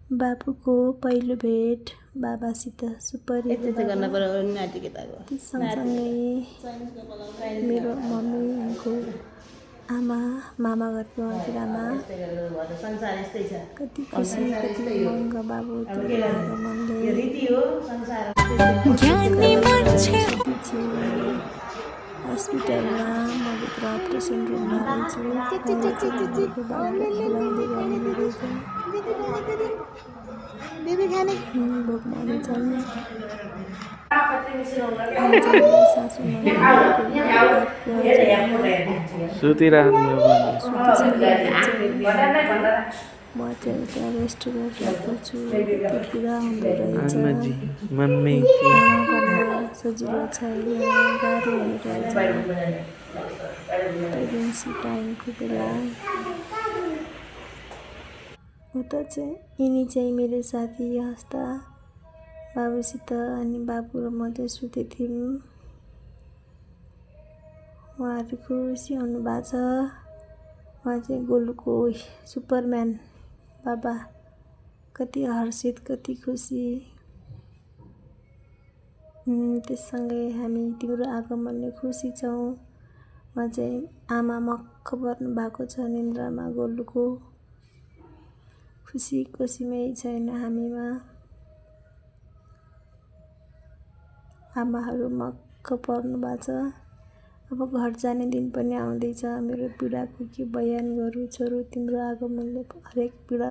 बाबुको पहिलो भेट बाबासित सुपरी सँगसँगै मेरो मम्मी उनको आमा मामा घरको हजुरआमा कति खुसी कति मङ्ग बाबु पछि हस्पिटलमा म भित्र अपरेसन रुममा रहेछु बाबुलाई खेलाउँदै गर्नुहुँदै भोकमा छन् म चाहिँ यता रेस्ट गरिरहेको छु पुरा हुँदो रहेछ सजिलो छैन गाह्रो हुने रहेछ प्रेग्नेन्सी टाइमको बेला उता चाहिँ यिनी चाहिँ मेरो साथी हस्ता बाबुसित अनि बाबु र म चाहिँ सुते थियौँ उहाँहरू खुसी हुनुभएको छ उहाँ चाहिँ गोलुको सुपरम्यान बाबा कति हर्षित कति खुसी त्यससँगै हामी तिम्रो आगमनले खुसी छौँ म चाहिँ आमा मक्ख पर्नु भएको छ निन्द्रामा गोलुको खुसीको सीमै छैन हामीमा आमाहरू मक्ख पर्नु भएको छ अब घर जाने दिन पनि आउँदैछ मेरो पीडाको के बयान गरौँ छोरो तिम्रो आगमनले हरेक पीडा